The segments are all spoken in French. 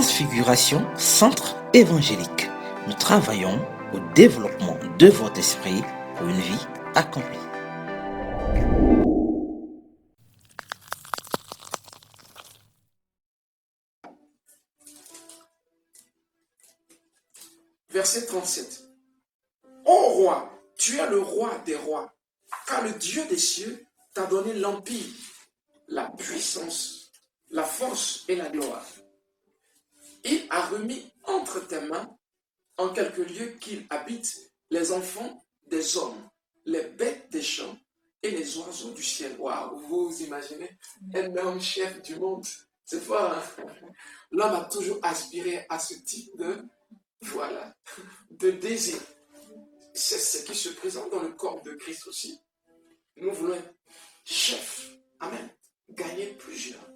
Transfiguration Centre évangélique. Nous travaillons au développement de votre esprit pour une vie accomplie. Verset 37. Ô roi, tu es le roi des rois, car le Dieu des cieux t'a donné l'empire, la puissance, la force et la gloire. Il a remis entre tes mains, en quelque lieu qu'il habite, les enfants des hommes, les bêtes des champs et les oiseaux du ciel. Waouh, vous imaginez un homme chef du monde. C'est fort, hein? L'homme a toujours aspiré à ce type de désir. C'est ce qui se présente dans le corps de Christ aussi. Nous voulons être chef. Amen. Gagner plusieurs.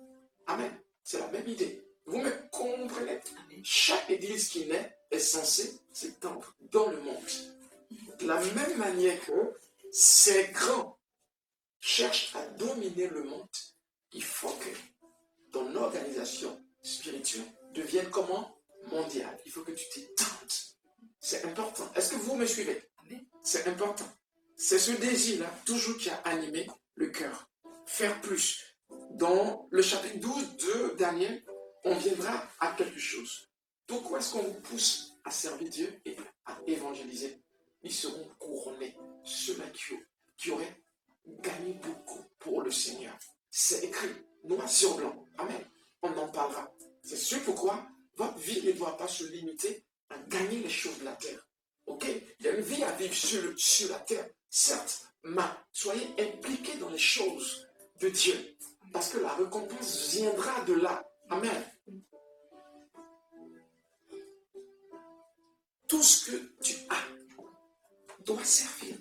Amen. C'est la même idée. Vous me comprenez? Chaque église qui naît est censée s'étendre dans le monde. De la même manière que ces grands cherchent à dominer le monde, il faut que ton organisation spirituelle devienne comment? Mondiale. Il faut que tu t'étendes. C'est important. Est-ce que vous me suivez? C'est important. C'est ce désir-là, toujours qui a animé le cœur. Faire plus. Dans le chapitre 12 de Daniel, on viendra à quelque chose. Pourquoi est-ce qu'on vous pousse à servir Dieu et à évangéliser? Ils seront couronnés, ceux-là qui auraient gagné beaucoup pour le Seigneur. C'est écrit, noir sur blanc. Amen. On en parlera. C'est ce pourquoi votre vie ne doit pas se limiter à gagner les choses de la terre. Ok? Il y a une vie à vivre sur la terre, certes, mais soyez impliqués dans les choses de Dieu, parce que la récompense viendra de là. Amen. Tout ce que tu as doit servir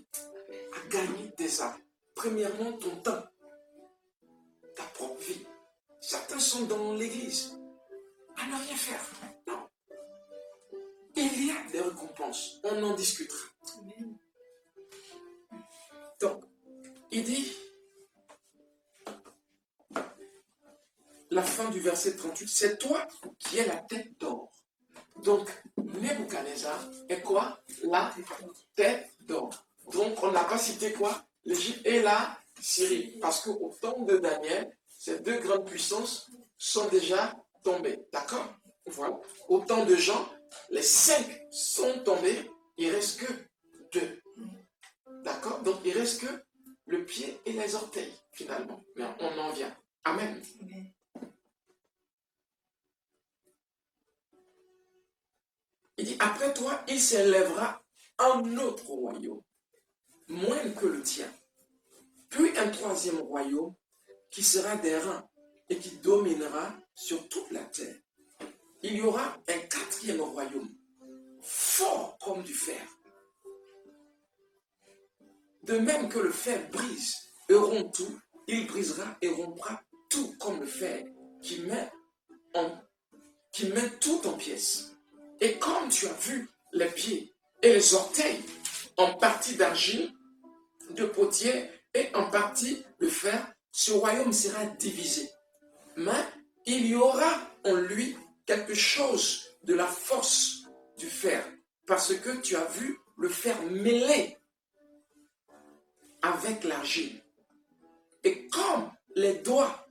à gagner des âmes. Premièrement, ton temps, ta propre vie. Certains sont dans l'église à ne rien faire. Non. Il y a des récompenses. On en discutera. Donc, il dit, la fin du verset 38, c'est toi qui es la tête d'or. Donc, Nebuchadnezzar est quoi? La tête d'or. Donc, on n'a pas cité quoi? L'Égypte et la Syrie. Parce qu'au temps de Daniel, ces deux grandes puissances sont déjà tombées. D'accord? Voilà. Au temps de Jean, les 5 sont tombés. Il ne reste que 2. D'accord? Donc, il ne reste que le pied et les orteils, finalement. Mais on en vient. Amen. Il dit, après toi, il s'élèvera un autre royaume, moins que le tien. Puis un troisième royaume qui sera des reins et qui dominera sur toute la terre. Il y aura un quatrième royaume, fort comme du fer. De même que le fer brise et rompt tout, il brisera et rompra tout comme le fer qui met tout en pièces. Et comme tu as vu les pieds et les orteils, en partie d'argile, de potier et en partie de fer, ce royaume sera divisé. Mais il y aura en lui quelque chose de la force du fer, parce que tu as vu le fer mêlé avec l'argile. Et comme les doigts,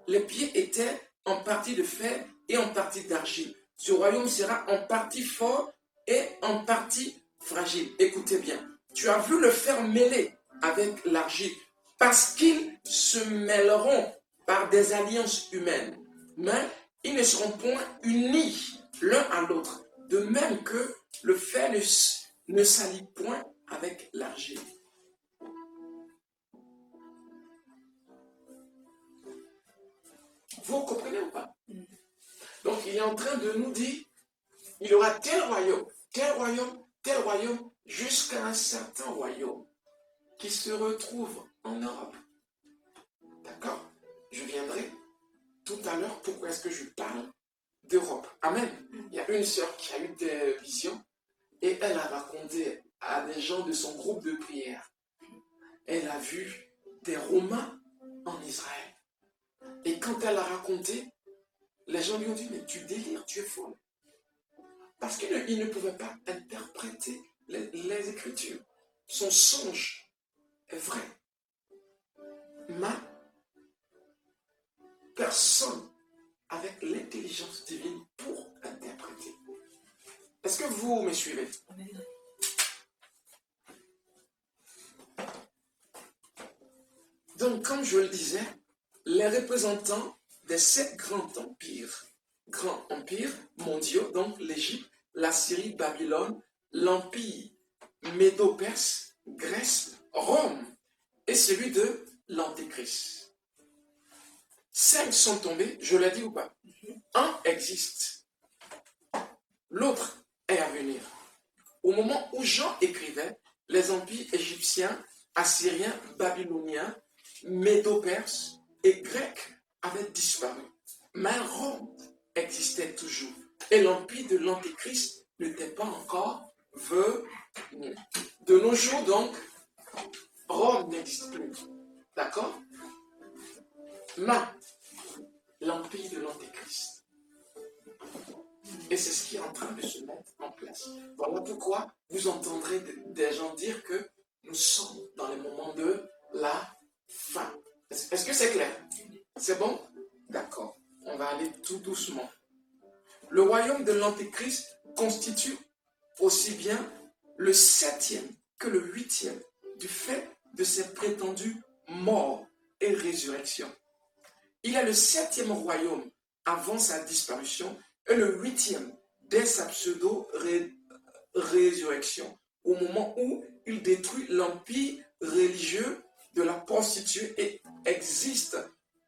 les pieds étaient en partie de fer et en partie d'argile, ce royaume sera en partie fort et en partie fragile. Écoutez bien, tu as vu le fer mêlé avec l'argile, parce qu'ils se mêleront par des alliances humaines, mais ils ne seront point unis l'un à l'autre, de même que le fer ne s'allie point avec l'argile. Vous comprenez ou pas? Donc, il est en train de nous dire, il y aura tel royaume, jusqu'à un certain royaume qui se retrouve en Europe. D'accord? Je viendrai tout à l'heure. Pourquoi est-ce que je parle d'Europe? Amen. Il y a une sœur qui a eu des visions et elle a raconté à des gens de son groupe de prière. Elle a vu des Romains en Israël. Et quand elle a raconté, Les gens lui ont dit, mais tu délires, tu es folle. Parce qu'il ne pouvait pas interpréter les Écritures. Son songe est vrai. Mais personne avec l'intelligence divine pour interpréter. Est-ce que vous me suivez? Donc, comme je le disais, les représentants des 7 grands empires mondiaux, donc l'Égypte, la Syrie, Babylone, l'Empire Médo-Perse, Grèce, Rome, et celui de l'Antéchrist. 5 sont tombés, je l'ai dit ou pas? Un existe. L'autre est à venir. Au moment où Jean écrivait, les empires égyptiens, assyriens, babyloniens, médo-perses et grecs avaient disparu. Mais Rome existait toujours. Et l'empire de l'Antéchrist n'était pas encore venu. De nos jours, donc, Rome n'existe plus. D'accord? Mais l'empire de l'Antéchrist. Et c'est ce qui est en train de se mettre en place. Voilà pourquoi vous entendrez des gens dire que nous sommes dans les moments de la fin. Est-ce que c'est clair? C'est bon? D'accord. On va aller tout doucement. Le royaume de l'Antéchrist constitue aussi bien le 7e que le 8e du fait de ses prétendus morts et résurrections. Il est le 7e royaume avant sa disparition et le 8e dès sa pseudo-résurrection, au moment où il détruit l'empire religieux de la prostituée et exige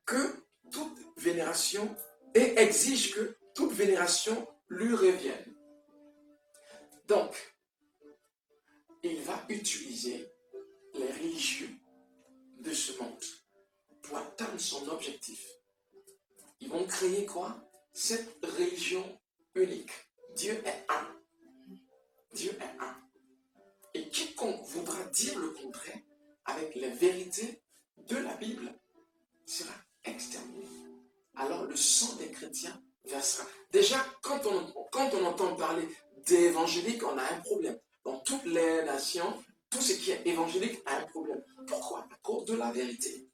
que toute vénération lui revienne. Donc, il va utiliser les religieux de ce monde pour atteindre son objectif. Ils vont créer quoi? Cette religion unique. Dieu est un. Dieu est un. Et quiconque voudra dire le contraire avec les vérités de la Bible sera exterminé. Alors le sang des chrétiens versera. Déjà, quand on entend parler d'évangélique, on a un problème. Dans toutes les nations, tout ce qui est évangélique a un problème. Pourquoi? À cause de la vérité.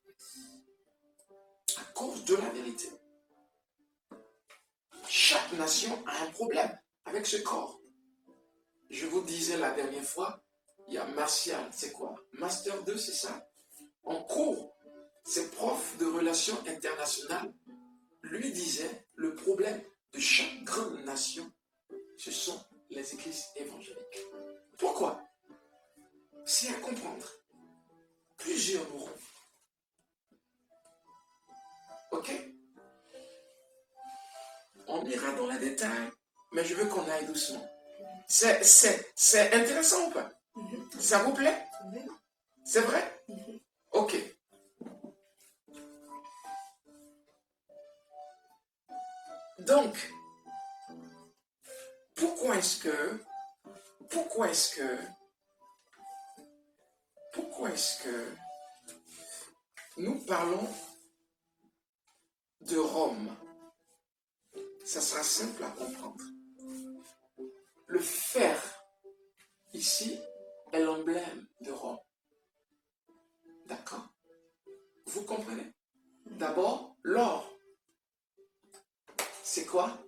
À cause de la vérité. Chaque nation a un problème avec ce corps. Je vous disais la dernière fois, il y a Martial, c'est quoi? Master 2, c'est ça? En cours, ses profs de relations internationales lui disaient le problème de chaque grande nation, ce sont les églises évangéliques. Pourquoi? C'est à comprendre. Plusieurs mourront. Ok? On ira dans les détails, mais je veux qu'on aille doucement. C'est intéressant ou pas? Ça vous plaît? C'est vrai? Ok. Donc, pourquoi est-ce que nous parlons de Rome? Ça sera simple à comprendre. Le fer, ici, est l'emblème de Rome. D'accord? Vous comprenez? D'abord, l'or. C'est quoi?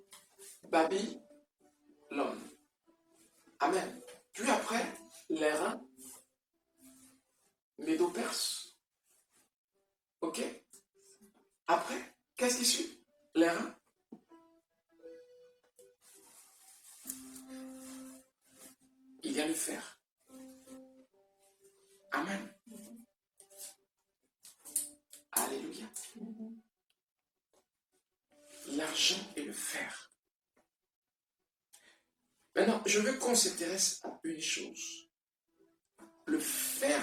Babylone. Amen. Puis après, l'airain, Médo-Perse. Ok? Après, qu'est-ce qui suit? L'airain. Il y a le fer. Amen. Alléluia. L'argent et le fer. Maintenant, je veux qu'on s'intéresse à une chose. Le fer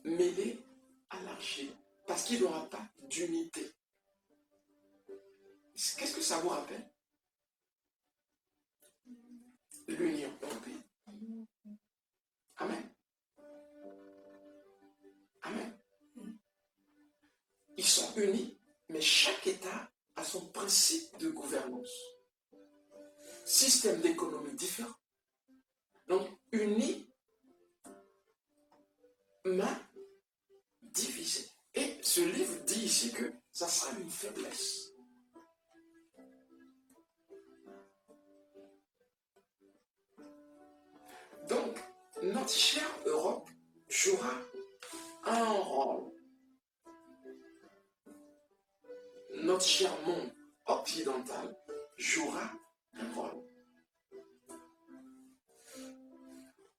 mêlé à l'argile. Parce qu'il n'y aura pas d'unité. Qu'est-ce que ça vous rappelle? L'Union européenne. Amen. Amen. Ils sont unis, mais chaque État a son principe de gouvernement. système d'économie différent. Donc, unis, mais divisés. Et ce livre dit ici que ça sera une faiblesse. Donc, notre chère Europe jouera un rôle. Notre cher monde occidental jouera un rôle.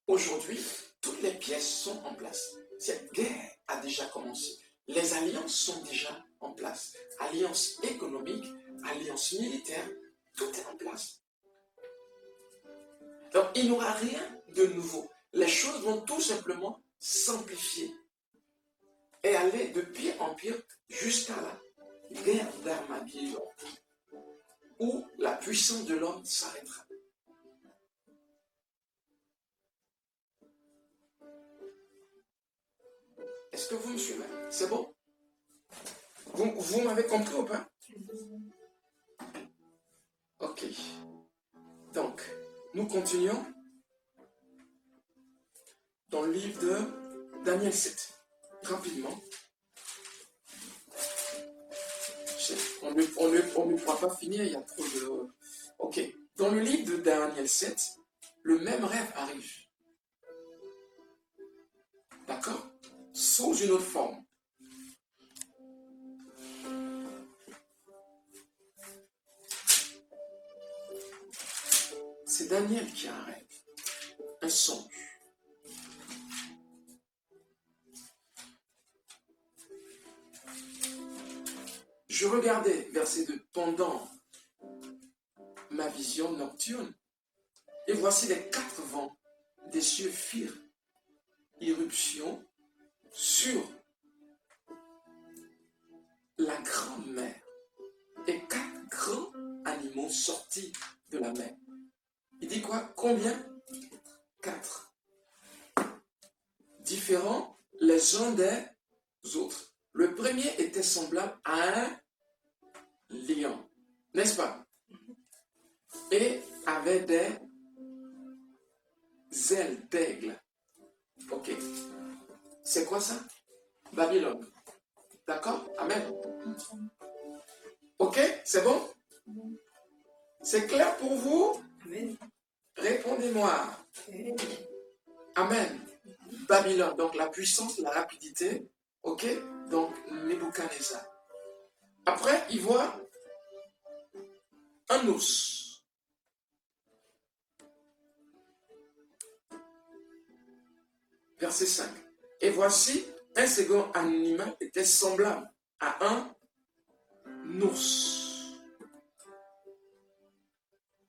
Aujourd'hui, toutes les pièces sont en place. Cette guerre a déjà commencé. Les alliances sont déjà en place. Alliances économiques, alliances militaires, tout est en place. Donc, il n'y aura rien de nouveau. Les choses vont tout simplement s'amplifier et aller de pire en pire jusqu'à la guerre d'Armageddon, où la puissance de l'homme s'arrêtera. Est-ce que vous me suivez? C'est bon? Vous m'avez compris ou pas? Ok. Donc, nous continuons dans le livre de Daniel 7. Rapidement. On ne pourra pas finir, il y a trop de... Ok. Dans le livre de Daniel 7, le même rêve arrive. D'accord? Sous une autre forme. C'est Daniel qui a un rêve, un songe. Je regardais, verset 2, pendant ma vision nocturne, et voici les 4 vents des cieux firent irruption sur la grande mer, et 4 grands animaux sortis de la mer. Il dit quoi? Combien? 4. Différents les uns des autres. Le premier était semblable à un lion, n'est-ce pas? Et avait des ailes d'aigle. Ok. C'est quoi ça? Babylone. D'accord? Amen. Ok? C'est bon? C'est clair pour vous? Amen. Répondez-moi. Amen. Babylone, donc la puissance, la rapidité. Ok? Donc Nebuchadnezzar. Après, il voit un ours. Verset 5. Et voici, un second animal était semblable à un ours.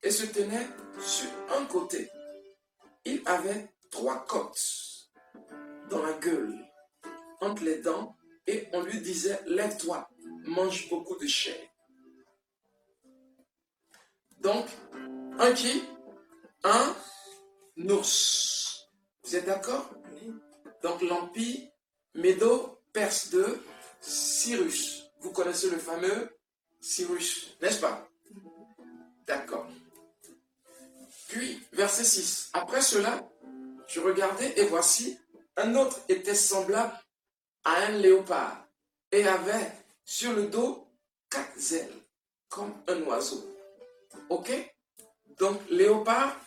Et se tenait sur un côté. Il avait 3 côtes dans la gueule, entre les dents, et on lui disait, lève-toi, mange beaucoup de chair. Donc, un qui? Un ours. Vous êtes d'accord? Donc, l'empire médo-perse de Cyrus. Vous connaissez le fameux Cyrus, n'est-ce pas? D'accord. Puis, verset 6. Après cela, je regardais et voici, un autre était semblable à un léopard et avait sur le dos 4 ailes, comme un oiseau. Ok? Donc, léopard,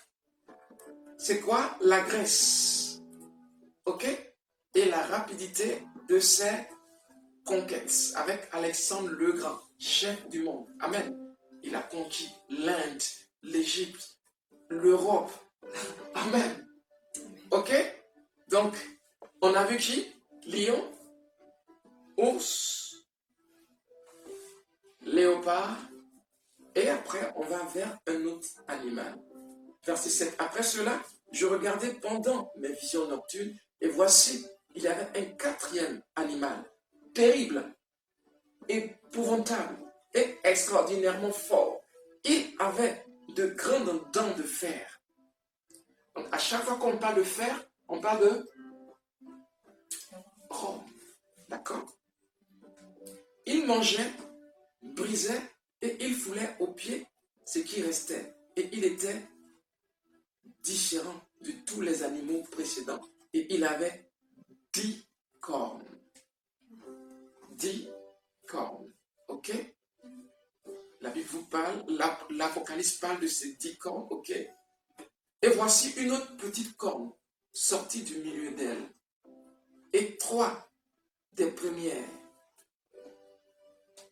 c'est quoi? La graisse. Ok? Et la rapidité de ses conquêtes avec Alexandre le Grand, chef du monde. Amen. Il a conquis l'Inde, l'Égypte, l'Europe. Amen. Ok? Donc, on a vu qui? Lion, ours, léopard, et après, on va vers un autre animal. Verset 7. Après cela, je regardais pendant mes visions nocturnes, et voici, il y avait un 4e animal, terrible, épouvantable et extraordinairement fort. Il avait de grandes dents de fer. Donc, à chaque fois qu'on parle de fer, on parle de Rome. D'accord? Il mangeait, brisait et il foulait aux pieds ce qui restait Et il était différent de tous les animaux précédents. Et il avait 10 cornes. 10 cornes. Ok? La Bible vous parle, l'Apocalypse parle de ces 10 cornes. Ok? Et voici une autre petite corne sortie du milieu d'elle. Et 3 des premières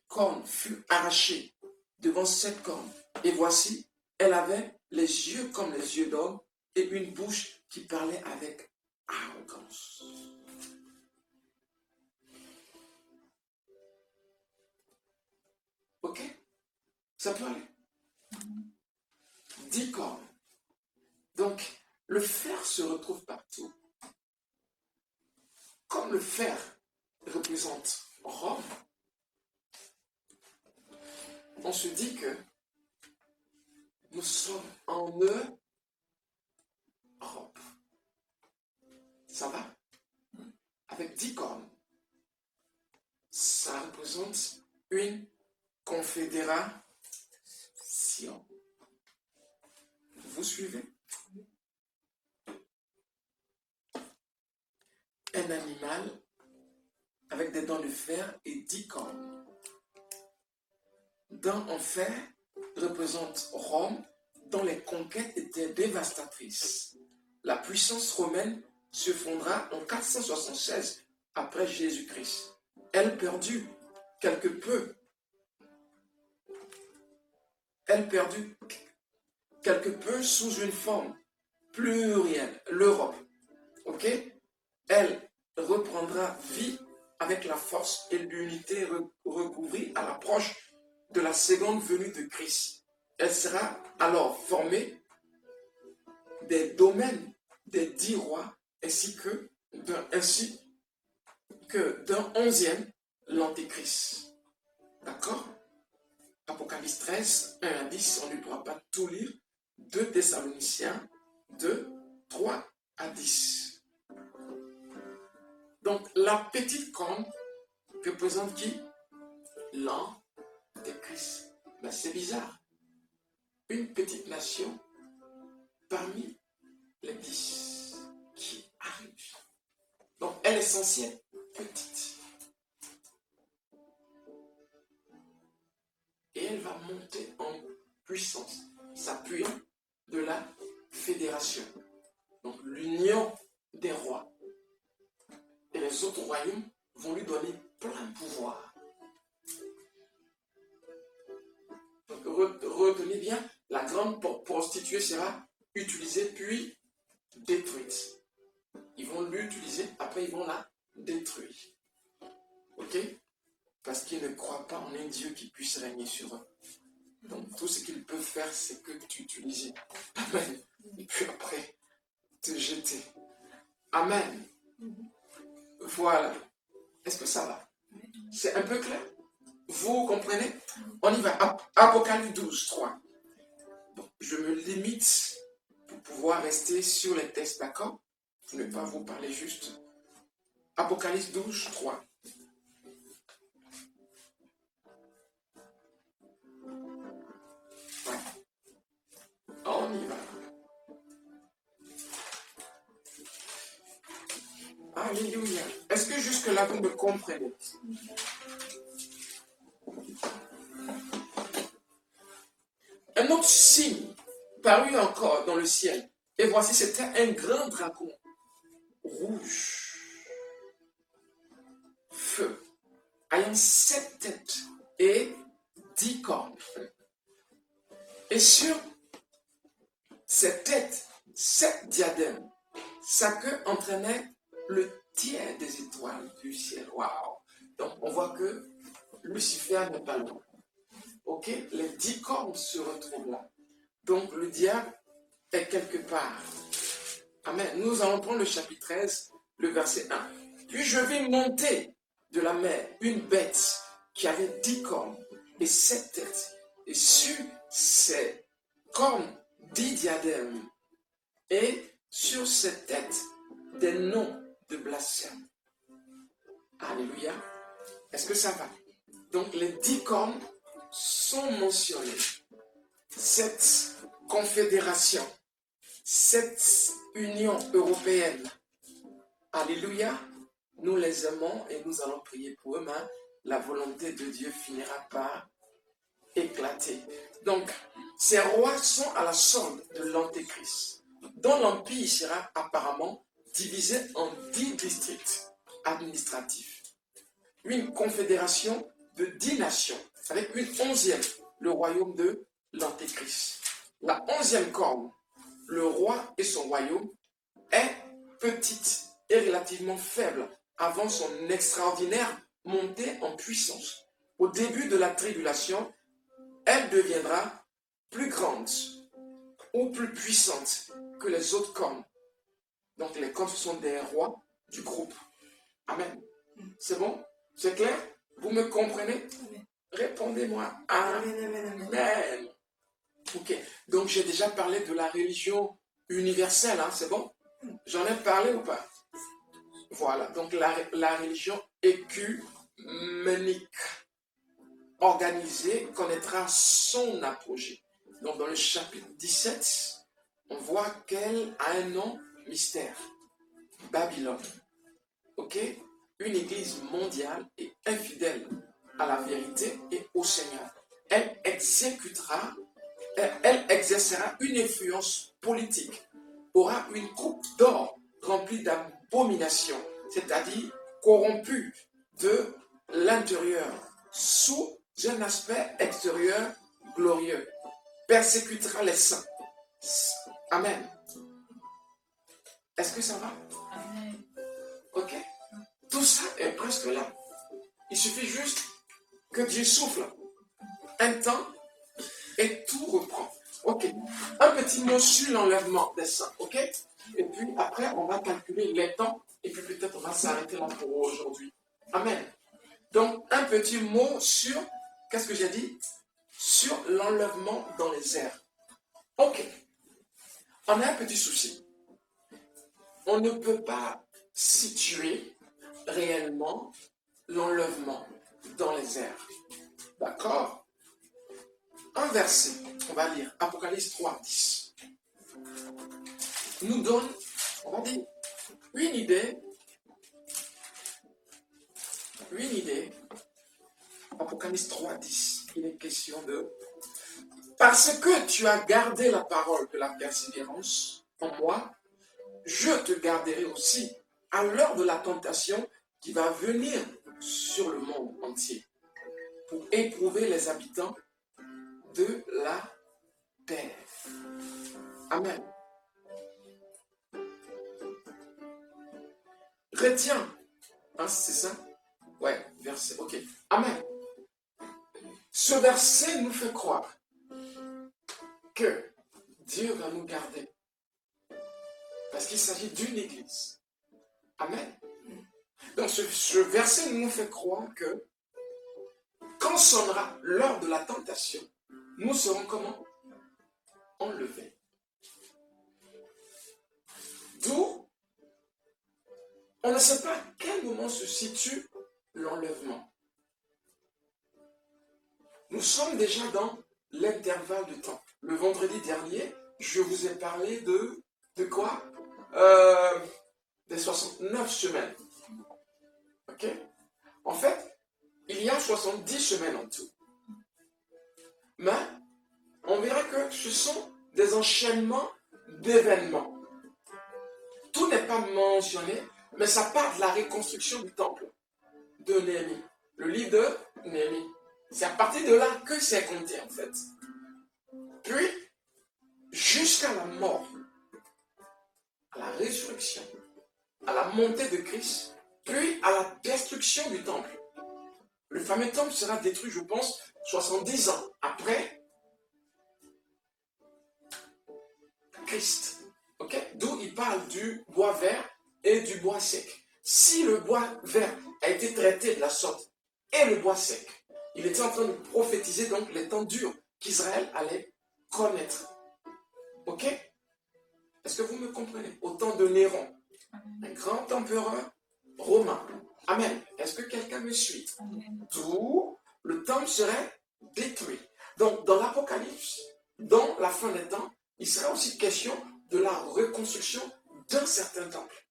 cornes furent arrachées devant cette corne. Et voici, elle avait les yeux comme les yeux d'homme et une bouche qui parlait avec arrogance. Ok? Ça peut aller. 10 cornes. Donc, le fer se retrouve partout. Comme le fer représente Rome, on se dit que nous sommes en Europe. Ça va? Avec 10 cornes. Ça représente une confédération. Vous suivez? Un animal avec des dents de fer et 10 cornes. Dents en fer représente Rome, dont les conquêtes étaient dévastatrices. La puissance romaine se fondera en 476 après Jésus-Christ. Elle perdut quelque peu. Elle perdut quelque peu sous une forme plurielle, l'Europe. Ok? Elle reprendra vie avec la force et l'unité recouvrée à l'approche de la seconde venue de Christ. Elle sera alors formée des domaines des 10 rois ainsi que d'un 11e, l'Antéchrist. D'accord? Apocalypse 13, 1 à 10, on ne pourra pas tout lire. 2 Thessaloniciens 2, 3 à 10. Donc, la petite corne représente qui? L'Antéchrist. Ben, c'est bizarre. Une petite nation parmi les 10 qui arrivent. Donc, elle est censée être petite. Et elle va monter en puissance, s'appuyant de la fédération. Donc, l'union des rois. Et les autres royaumes vont lui donner plein pouvoir. Donc, retenez bien, la grande prostituée sera utilisée puis détruite. Ils vont l'utiliser, après ils vont la détruire. Ok? Parce qu'ils ne croient pas en un Dieu qui puisse régner sur eux. Donc tout ce qu'ils peuvent faire, c'est que tu utilises. Amen. Et puis après, te jeter. Amen. Voilà. Est-ce que ça va? C'est un peu clair? Vous comprenez? On y va. Apocalypse 12, 3. Bon, je me limite pour pouvoir rester sur les textes, d'accord? Pour ne pas vous parler juste. Apocalypse 12, 3. Ouais. On y va. Alléluia. Est-ce que jusque-là, vous me comprenez? Un autre signe parut encore dans le ciel. Et voici, c'était un grand dragon rouge, feu, ayant 7 têtes et 10 cornes. Et sur ces têtes, 7 diadèmes. Sa queue entraînait le tiers des étoiles du ciel. Waouh! Donc on voit que Lucifer n'est pas loin. Ok? Les 10 cornes se retrouvent là. Donc le diable est quelque part. Amen. Nous allons prendre le chapitre 13, le verset 1. Puis je vis monter de la mer une bête qui avait 10 cornes et 7 têtes. Et sur ces cornes, 10 diadèmes. Et sur ces têtes, des noms de blasphème. Alléluia. Est-ce que ça va? Donc les 10 cornes sont mentionnées. 7 confédération, cette Union européenne, alléluia, nous les aimons et nous allons prier pour eux, mais la volonté de Dieu finira par éclater. Donc, ces rois sont à la solde de l'Antéchrist, dont l'empire sera apparemment divisé en 10 districts administratifs. Une confédération de 10 nations, avec une 11e, le royaume de l'Antéchrist. La 11e corne, le roi et son royaume, est petite et relativement faible avant son extraordinaire montée en puissance. Au début de la tribulation, elle deviendra plus grande ou plus puissante que les autres cornes. Donc les cornes sont des rois du groupe. Amen. C'est bon? C'est clair? Vous me comprenez? Répondez-moi. Amen. Ok. Donc j'ai déjà parlé de la religion universelle, hein, c'est bon? J'en ai parlé ou pas? Voilà. Donc la religion écuménique organisée connaîtra son apogée. Donc dans le chapitre 17, on voit qu'elle a un nom mystère. Babylone. Ok? Une église mondiale et infidèle à la vérité et au Seigneur. Elle exercera une influence politique, aura une coupe d'or remplie d'abominations, c'est-à-dire corrompue de l'intérieur, sous un aspect extérieur glorieux, persécutera les saints. Amen. Est-ce que ça va? Amen. Ok? Tout ça est presque là. Il suffit juste que Dieu souffle un temps et tout reprend. Ok. Un petit mot sur l'enlèvement des saints. Ok? Et puis après, on va calculer les temps et puis peut-être on va s'arrêter là pour aujourd'hui. Amen. Donc, un petit mot sur, qu'est-ce que j'ai dit? Sur l'enlèvement dans les airs. Ok. On a un petit souci. On ne peut pas situer réellement l'enlèvement dans les airs. D'accord? Un verset, on va lire, Apocalypse 3, 10, nous donne, on va dire, une idée, Apocalypse 3, 10, il est question de, parce que tu as gardé la parole de la persévérance en moi, je te garderai aussi à l'heure de la tentation qui va venir sur le monde entier pour éprouver les habitants de la terre. Amen. Retiens. Hein, c'est ça? Ouais, verset. Ok. Amen. Ce verset nous fait croire que Dieu va nous garder. Parce qu'il s'agit d'une église. Amen. Donc ce verset nous fait croire que quand sonnera l'heure de la tentation, nous serons comment? Enlevés. D'où on ne sait pas à quel moment se situe l'enlèvement. Nous sommes déjà dans l'intervalle de temps. Le vendredi dernier, je vous ai parlé de quoi? Des 69 semaines. Ok? En fait, il y a 70 semaines en tout. Mais on verra que ce sont des enchaînements d'événements. Tout n'est pas mentionné, mais ça part de la reconstruction du temple de Néhémie. Le livre de Néhémie. C'est à partir de là que c'est compté en fait. Puis, jusqu'à la mort, à la résurrection, à la montée de Christ, puis à la destruction du temple. Le fameux temple sera détruit, je pense, 70 ans après Christ. Okay? D'où il parle du bois vert et du bois sec. Si le bois vert a été traité de la sorte et le bois sec, il était en train de prophétiser donc les temps durs qu'Israël allait connaître. Ok? Est-ce que vous me comprenez? Au temps de Néron, un grand empereur romain. Amen. Est-ce que quelqu'un me suit? D'où le temple serait détruit. Donc, dans l'Apocalypse, dans la fin des temps, il sera aussi question de la reconstruction d'un certain temple.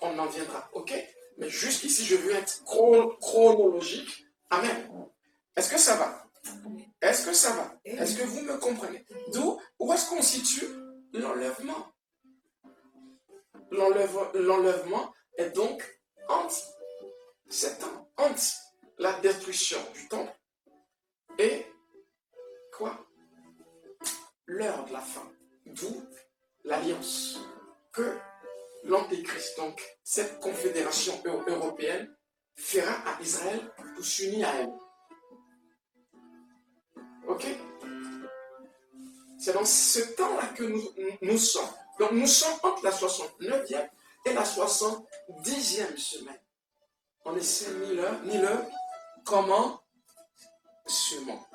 On en viendra, ok? Mais jusqu'ici, je veux être chronologique. Amen. Est-ce que ça va? Est-ce que ça va? Est-ce que vous me comprenez? D'où, où est-ce qu'on situe l'enlèvement? L'enlèvement est donc entre 7 ans, entre la destruction du temple et quoi? L'heure de la fin. D'où l'alliance que l'Antéchrist, donc cette confédération européenne, fera à Israël pour s'unir à elle. Ok? C'est dans ce temps-là que nous sommes. Donc nous sommes entre la 69e et la 70e semaine. On ne sait ni l'heure, ni le comment sûrement.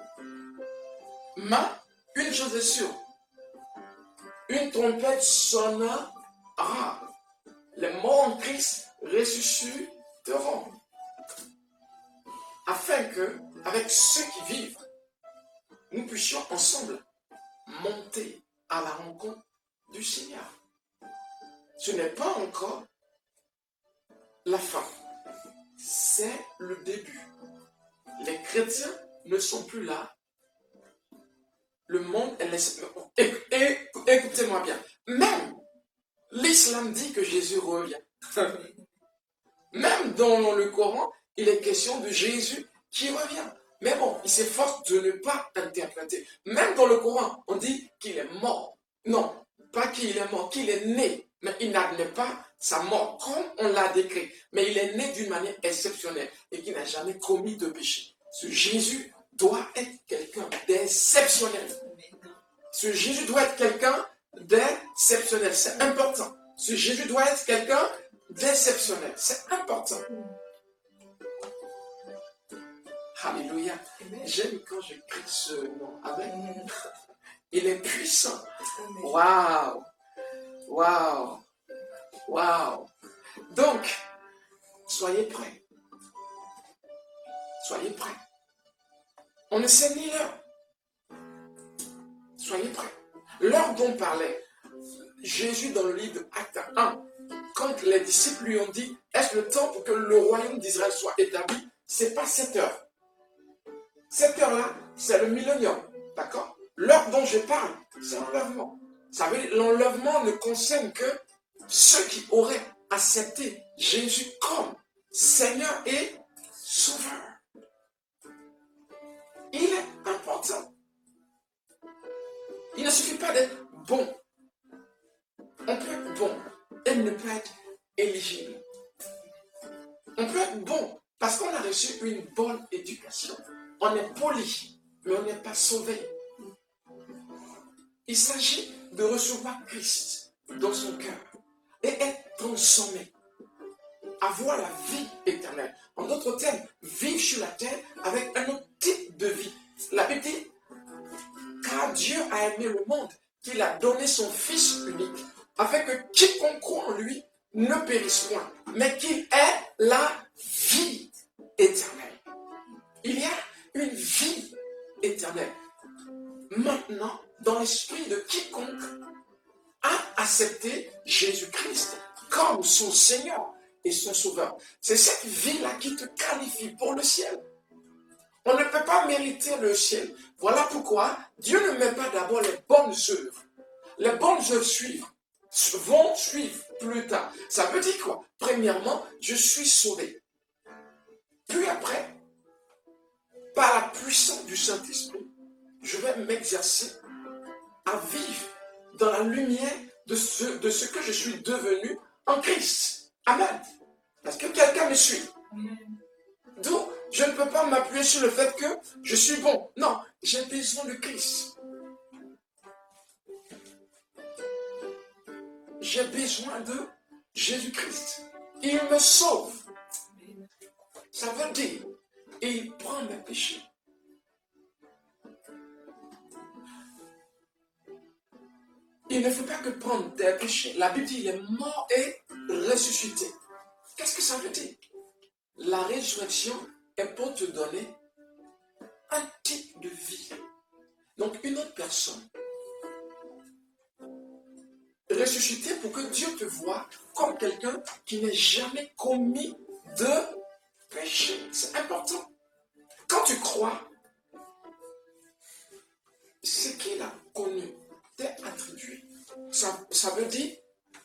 Mais une chose est sûre, une trompette sonnera, les morts en Christ ressusciteront, afin que, avec ceux qui vivent, nous puissions ensemble monter à la rencontre du Seigneur. Ce n'est pas encore la fin, c'est le début. Les chrétiens ne sont plus là. Le monde est... Écoutez-moi bien. Même l'islam dit que Jésus revient. Même dans le Coran, il est question de Jésus qui revient. Mais bon, il s'efforce de ne pas interpréter. Même dans le Coran, on dit qu'il est mort. Non, pas qu'il est mort, qu'il est né. Mais il n'admet pas sa mort comme on l'a décrit. Mais il est né d'une manière exceptionnelle et qui n'a jamais commis de péché. Ce Jésus doit être quelqu'un d'exceptionnel. Ce Jésus doit être quelqu'un d'exceptionnel. C'est important. Ce Jésus doit être quelqu'un d'exceptionnel. C'est important. Alléluia. J'aime quand je crie ce nom. Amen. Il est puissant. Waouh. Waouh. Waouh. Donc, soyez prêts. Soyez prêts. On ne sait ni l'heure. Soyez prêts. L'heure dont parlait Jésus dans le livre Actes 1, quand les disciples lui ont dit, est-ce le temps pour que le royaume d'Israël soit établi? C'est pas 7 heures. Cette heure-là, c'est le millénium. D'accord? L'heure dont je parle, c'est l'enlèvement. Ça veut dire l'enlèvement ne concerne que ceux qui auraient accepté Jésus comme Seigneur et Sauveur. Il est important. Il ne suffit pas d'être bon. On peut être bon et ne pas être éligible. On peut être bon parce qu'on a reçu une bonne éducation. On est poli, mais on n'est pas sauvé. Il s'agit de recevoir Christ dans son cœur et être transformé. Avoir la vie éternelle. En d'autres termes, vivre sur la terre avec un autre type de vie. La Bible dit, car Dieu a aimé le monde, qu'il a donné son Fils unique, afin que quiconque croit en lui ne périsse point, mais qu'il ait la vie éternelle. Il y a une vie éternelle. Maintenant, dans l'esprit de quiconque a accepté Jésus-Christ comme son Seigneur et son Sauveur. C'est cette vie-là qui te qualifie pour le ciel. On ne peut pas mériter le ciel. Voilà pourquoi Dieu ne met pas d'abord les bonnes œuvres. Les bonnes œuvres vont suivre plus tard. Ça veut dire quoi? Premièrement, je suis sauvé. Puis après, par la puissance du Saint-Esprit, je vais m'exercer à vivre dans la lumière de ce que je suis devenu en Christ. Amen. Parce que quelqu'un me suit. Donc, je ne peux pas m'appuyer sur le fait que je suis bon. Non, j'ai besoin de Christ. J'ai besoin de Jésus-Christ. Il me sauve. Ça veut dire, il prend mes péchés. Il ne faut pas que prendre tes péchés. La Bible dit, il est mort et ressuscité. Qu'est-ce que ça veut dire? La résurrection est pour te donner un type de vie. Donc, une autre personne ressusciter pour que Dieu te voie comme quelqu'un qui n'a jamais commis de péché. C'est important. Quand tu crois, ce qu'il a connu t'est attribué. Ça veut dire,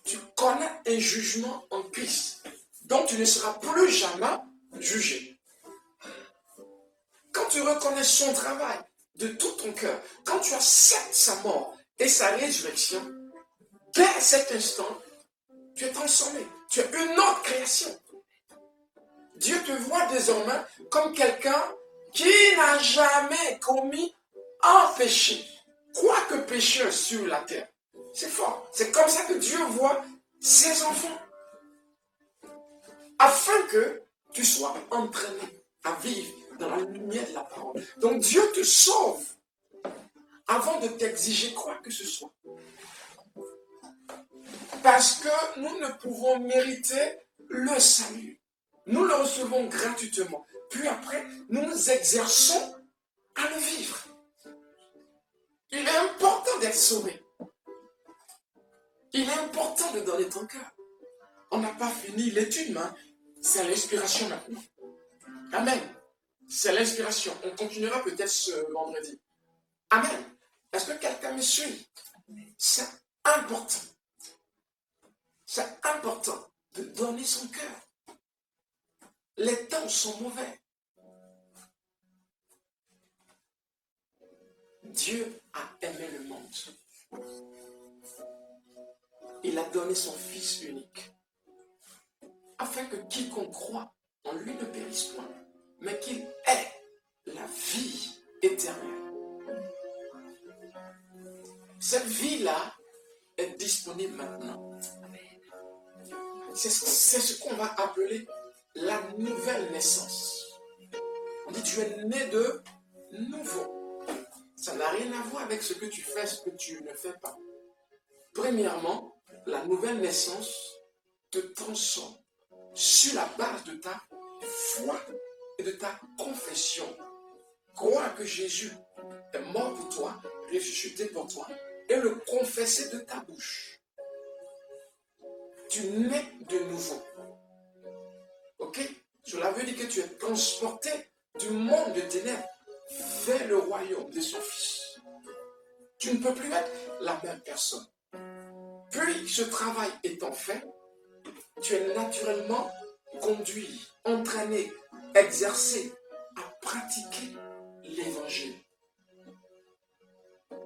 tu connais un jugement en Christ. Donc tu ne seras plus jamais jugé. Quand tu reconnais son travail de tout ton cœur, quand tu acceptes sa mort et sa résurrection, dès cet instant, tu es transformé. Tu es une autre création. Dieu te voit désormais comme quelqu'un qui n'a jamais commis un péché, quoique pécheur sur la terre. C'est fort. C'est comme ça que Dieu voit ses enfants. Afin que tu sois entraîné à vivre dans la lumière de la parole. Donc Dieu te sauve avant de t'exiger quoi que ce soit. Parce que nous ne pouvons mériter le salut. Nous le recevons gratuitement. Puis après, nous nous exerçons à le vivre. Il est important d'être sauvé. Il est important de donner ton cœur. On n'a pas fini l'étude, mais c'est l'inspiration maintenant. Amen. C'est l'inspiration. On continuera peut-être ce vendredi. Amen. Est-ce que quelqu'un me suit? C'est important. C'est important de donner son cœur. Les temps sont mauvais. Dieu a aimé le monde. Il a donné son Fils unique, afin que quiconque croit en lui ne périsse point, mais qu'il ait la vie éternelle. Cette vie-là est disponible maintenant. C'est ce qu'on va appeler la nouvelle naissance. On dit tu es né de nouveau. Ça n'a rien à voir avec ce que tu fais, ce que tu ne fais pas. Premièrement, la nouvelle naissance te transforme sur la base de ta foi et de ta confession. Croire que Jésus est mort pour toi, ressuscité pour toi, et le confesser de ta bouche. Tu nais de nouveau. Ok? Cela veut dire que tu es transporté du monde de ténèbres vers le royaume de son Fils. Tu ne peux plus être la même personne. Puis, ce travail étant fait, tu es naturellement conduit, entraîné, exercé à pratiquer l'évangile.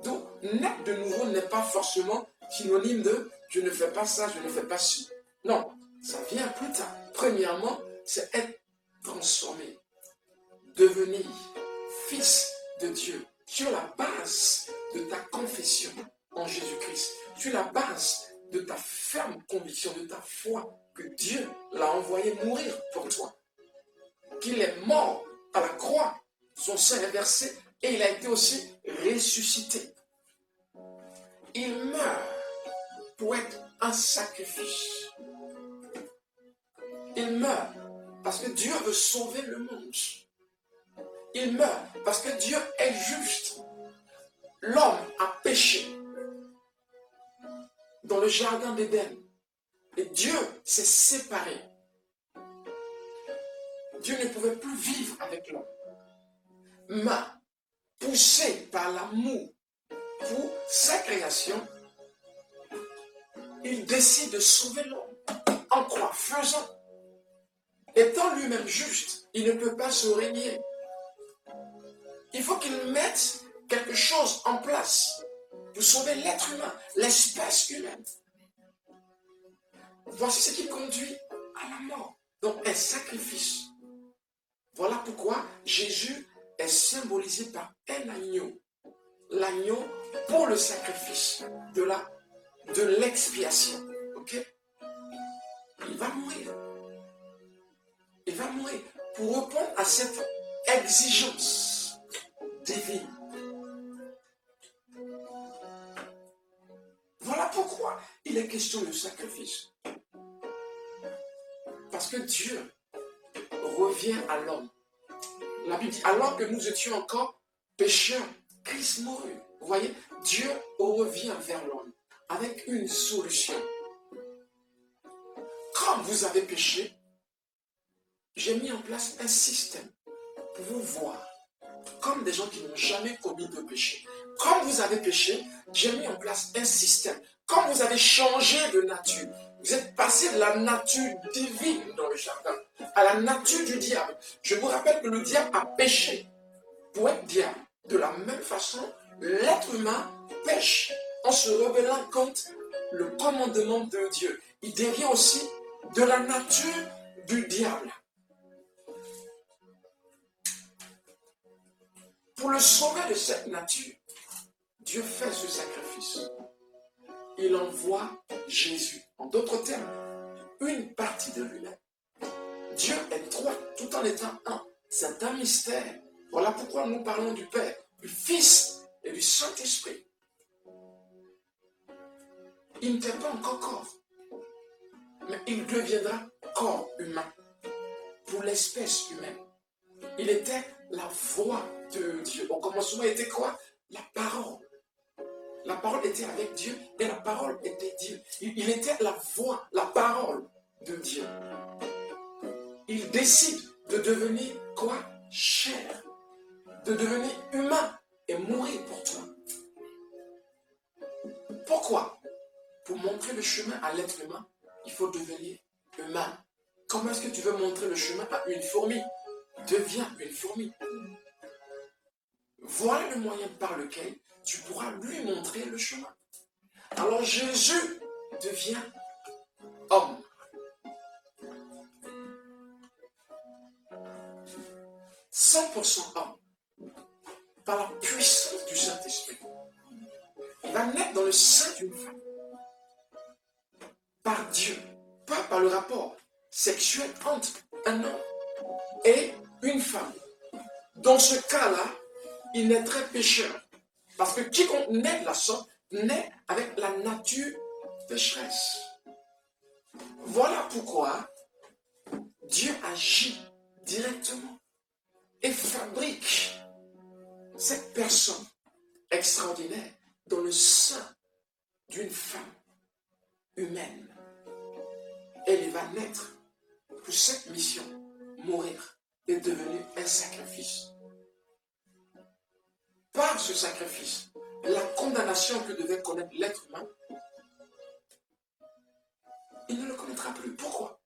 Donc, naître de nouveau n'est pas forcément synonyme de je ne fais pas ça, je ne fais pas ci. Non, ça vient plus tard. Premièrement, c'est être transformé, devenir fils de Dieu sur la base de ta confession en Jésus-Christ, sur la base de ta ferme conviction, de ta foi que Dieu l'a envoyé mourir pour toi, qu'il est mort à la croix, son sang est versé et il a été aussi ressuscité. Il meurt pour être un sacrifice. Il meurt parce que Dieu veut sauver le monde. Il meurt parce que Dieu est juste. L'homme a péché dans le jardin d'Éden. Et Dieu s'est séparé. Dieu ne pouvait plus vivre avec l'homme. Mais, poussé par l'amour pour sa création, il décide de sauver l'homme. En quoi? Faisant. Étant lui-même juste, il ne peut pas se régner. Il faut qu'il mette quelque chose en place pour sauver l'être humain, l'espèce humaine. Voici ce qui conduit à la mort. Donc un sacrifice. Voilà pourquoi Jésus est symbolisé par un agneau. L'agneau pour le sacrifice de l'expiation. Ok? Il va mourir. Il va mourir pour répondre à cette exigence divine. Voilà pourquoi il est question de sacrifice. Parce que Dieu revient à l'homme. La Bible dit, alors que nous étions encore pécheurs, Christ mourut. Vous voyez, Dieu revient vers l'homme avec une solution. Quand vous avez péché, j'ai mis en place un système pour vous voir comme des gens qui n'ont jamais commis de péché. Quand vous avez péché, j'ai mis en place un système. Quand vous avez changé de nature, vous êtes passé de la nature divine dans le jardin à la nature du diable. Je vous rappelle que le diable a péché pour être diable. De la même façon, l'être humain pêche en se rebellant contre le commandement de Dieu. Il devient aussi de la nature du diable. Pour le sauver de cette nature, Dieu fait ce sacrifice. Il envoie Jésus. En d'autres termes, une partie de lui-même. Dieu est trois tout en étant un. C'est un mystère. Voilà pourquoi nous parlons du Père, du Fils et du Saint-Esprit. Il n'était pas encore corps, mais il deviendra corps humain pour l'espèce humaine. Il était la voix de Dieu. Au commencement était quoi? La parole. La parole était avec Dieu et la parole était Dieu. Il était la voix, la parole de Dieu. Il décide de devenir quoi? Chair. De devenir humain et mourir pour toi. Pourquoi? Pour montrer le chemin à l'être humain, il faut devenir humain. Comment est-ce que tu veux montrer le chemin à une fourmi? Deviens une fourmi. Voilà le moyen par lequel tu pourras lui montrer le chemin. Alors Jésus devient homme. « 100% homme, par la puissance du Saint-Esprit. Il va naître dans le sein d'une femme, par Dieu, pas par le rapport sexuel entre un homme et une femme. Dans ce cas-là, il naîtrait pécheur. Parce que quiconque naît de la sorte, naît avec la nature pécheresse. Voilà pourquoi Dieu agit directement et fabrique cette personne extraordinaire dans le sein d'une femme humaine. Elle y va naître pour cette mission, mourir et devenir un sacrifice. Par ce sacrifice, la condamnation que devait connaître l'être humain, il ne le connaîtra plus. Pourquoi?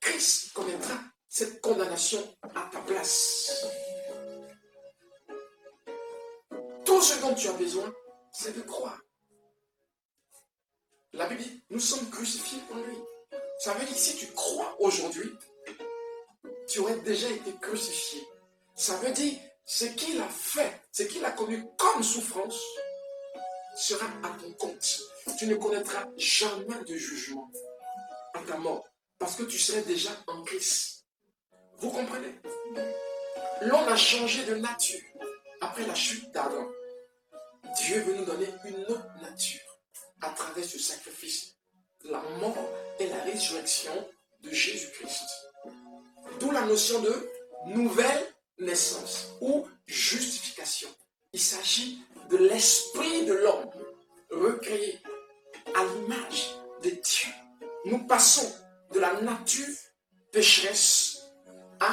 Christ connaîtra cette condamnation à ta place. Tout ce dont tu as besoin, c'est de croire. La Bible dit, nous sommes crucifiés en lui. Ça veut dire que si tu crois aujourd'hui, tu aurais déjà été crucifié. Ça veut dire ce qu'il a fait, ce qu'il a connu comme souffrance, sera à ton compte. Tu ne connaîtras jamais de jugement à ta mort, parce que tu serais déjà en Christ. Vous comprenez? L'homme a changé de nature après la chute d'Adam. Dieu veut nous donner une autre nature à travers ce sacrifice, la mort et la résurrection de Jésus-Christ. D'où la notion de nouvelle naissance ou justification. Il s'agit de l'esprit de l'homme recréé à l'image de Dieu. Nous passons de la nature pécheresse à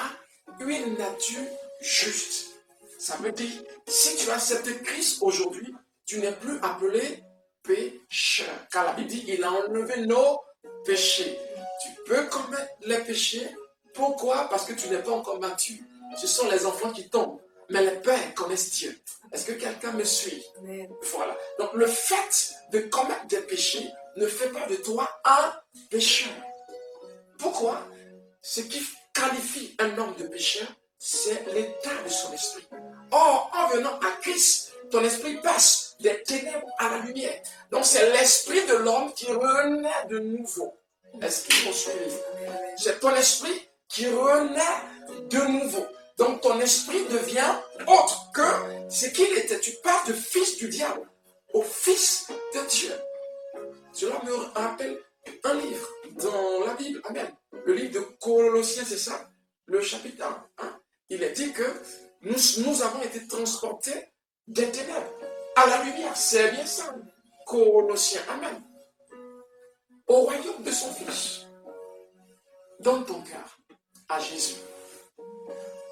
une nature juste. Ça veut dire, si tu acceptes Christ aujourd'hui, tu n'es plus appelé pécheur. Car la Bible dit, il a enlevé nos péchés. Tu peux commettre les péchés. Pourquoi? Parce que tu n'es pas encore mature. Ce sont les enfants qui tombent. Mais les pères connaissent Dieu. Est-ce que quelqu'un me suit? Voilà. Donc le fait de commettre des péchés ne fait pas de toi un pécheur. Pourquoi? Ce qui qualifie un homme de pécheur, c'est l'état de son esprit. Or, en venant à Christ, ton esprit passe des ténèbres à la lumière. Donc c'est l'esprit de l'homme qui renaît de nouveau. Est-ce qu'il faut suivre? C'est ton esprit qui renaît de nouveau. Donc ton esprit devient autre que ce qu'il était. Tu passes de fils du diable au fils de Dieu. Cela me rappelle un livre dans la Bible. Amen. Le livre de Colossiens, c'est ça? Le chapitre 1. Il est dit que nous avons été transportés des ténèbres à la lumière. C'est bien ça. Colossiens. Amen. au royaume de son Fils. Donne ton cœur à Jésus.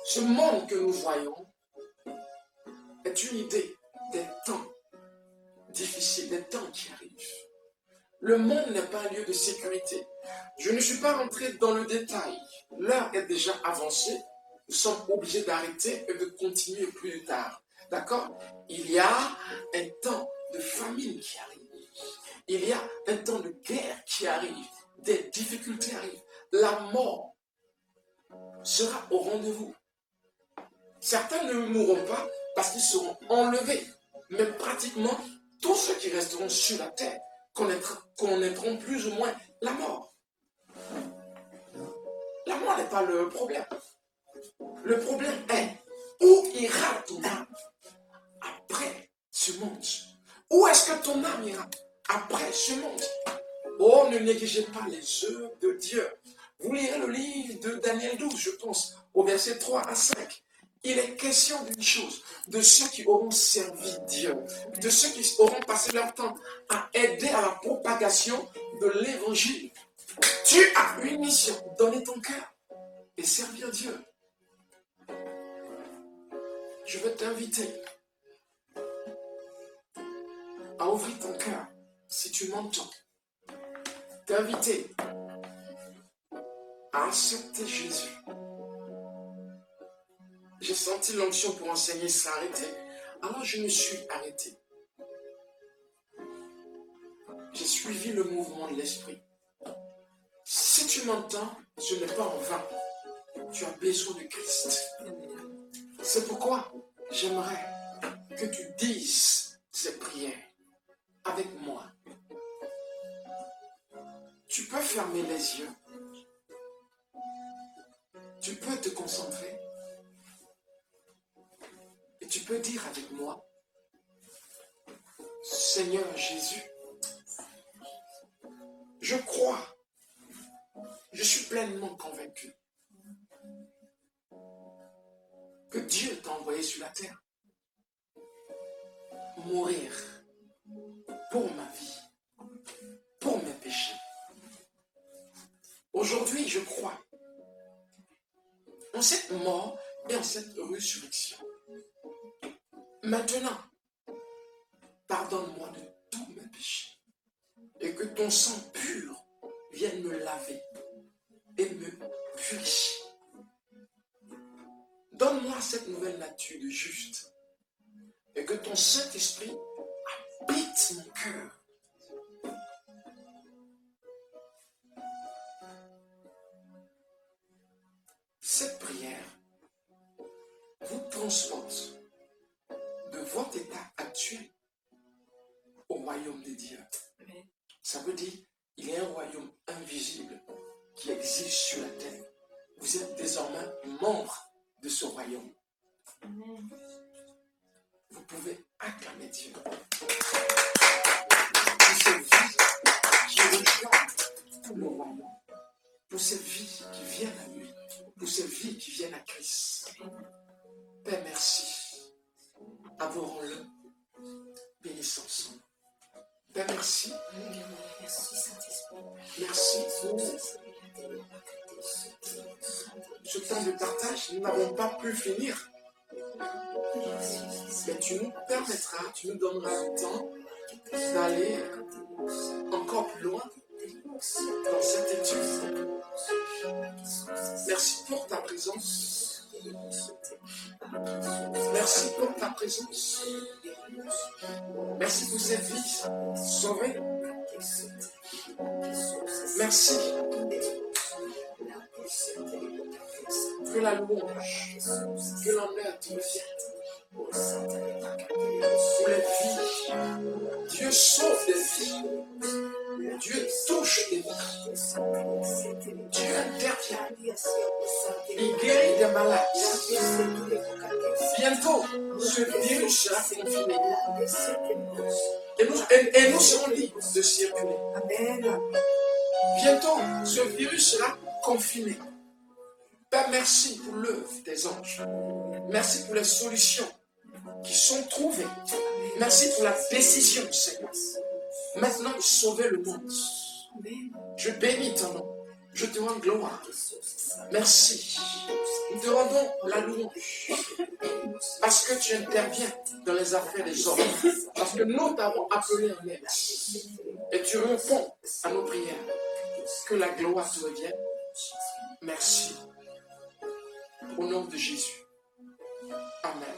Ce monde que nous voyons est une idée des temps difficiles, des temps qui arrivent. Le monde n'est pas un lieu de sécurité. Je ne suis pas rentré dans le détail. L'heure est déjà avancée. Nous sommes obligés d'arrêter et de continuer plus tard. D'accord? Il y a un temps de famine qui arrive. Il y a un temps de guerre qui arrive. Des difficultés arrivent. La mort sera au rendez-vous. Certains ne mourront pas parce qu'ils seront enlevés. Mais pratiquement, tous ceux qui resteront sur la terre connaîtront plus ou moins la mort. La mort n'est pas le problème. Le problème est, où ira ton âme après ce monde? Où est-ce que ton âme ira après ce monde? Oh, ne négligez pas les œuvres de Dieu. Vous lirez le livre de Daniel 12, je pense, au verset 3 à 5. Il est question d'une chose, de ceux qui auront servi Dieu, de ceux qui auront passé leur temps à aider à la propagation de l'évangile. Tu as une mission, donner ton cœur et servir Dieu. Je veux t'inviter à ouvrir ton cœur, si tu m'entends. T'inviter à accepter Jésus. J'ai senti l'onction pour enseigner s'arrêter, alors je me suis arrêté. J'ai suivi le mouvement de l'esprit. Si tu m'entends, ce n'est pas en vain. Tu as besoin de Christ. C'est pourquoi j'aimerais que tu dises ces prières avec moi. Tu peux fermer les yeux. Tu peux te concentrer. Et tu peux dire avec moi, Seigneur Jésus, je crois, je suis pleinement convaincu que Dieu t'a envoyé sur la terre mourir pour ma vie, pour mes péchés. Aujourd'hui, je crois en cette mort et en cette résurrection. Maintenant, pardonne-moi de tous mes péchés et que ton sang pur vienne me laver et me purifier. Donne-moi cette nouvelle nature de juste et que ton Saint-Esprit habite mon cœur. Cette prière vous transporte de votre état actuel au royaume de Dieu. Ça veut dire qu'il y a un royaume invisible qui existe sur la terre. Vous êtes désormais membre de ce royaume. Amen. Vous pouvez acclamer Dieu. Pour cette vie qui rejoint le royaume. Pour cette vie qui vient à lui. Pour cette vie qui vient à Christ. Père, merci. Adorons-le. Bénissons son nom. Père, merci. Merci Saint-Esprit. Merci pour ce temps de partage. Nous n'avons pas pu finir. Mais tu nous permettras, tu nous donneras le temps d'aller encore plus loin dans cette étude. Merci pour ta présence. Merci pour ta présence. Merci pour cette vie sauvée. Merci. Que la louange, que l'honneur te revienne. Pour les vies. Dieu sauve des vies. Dieu touche des vies. Dieu intervient. Il guérit des malades. Bientôt, ce virus sera confiné. Et nous serons libres de circuler. Bientôt, ce virus sera confiné. Père, merci pour l'œuvre des anges. Merci pour les solutions qui sont trouvées. Merci pour la décision, Seigneur. Maintenant, sauver le monde. Amen. Je bénis ton nom. Je te rends gloire. Jesus. Merci. Nous te rendons la louange. Parce que tu interviens dans les affaires des hommes. Parce que nous t'avons appelé en aide. Et tu réponds à nos prières. Que la gloire te revienne. Merci. Au nom de Jésus. Amen.